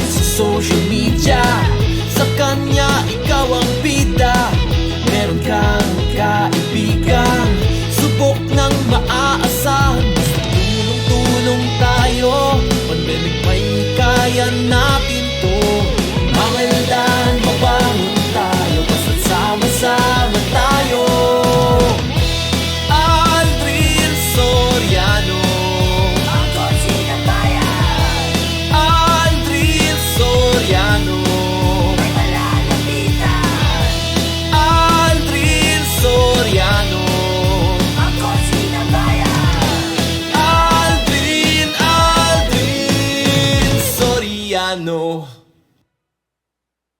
sa social media. Sa kanya ikaw ang bida. Meron kang kaibigan, subok ng maaasahan. Basta tulong-tulong tayo, pandemic may kaya natin to. Mga landahan, mabangon tayo, basta't sama-sama tayo. Aldrin Soriano, Ang kotse ng bayan, Aldrin Soriano, may malalapitan. Aldrin Soriano, Ang kotse ng bayan, Aldrin Soriano.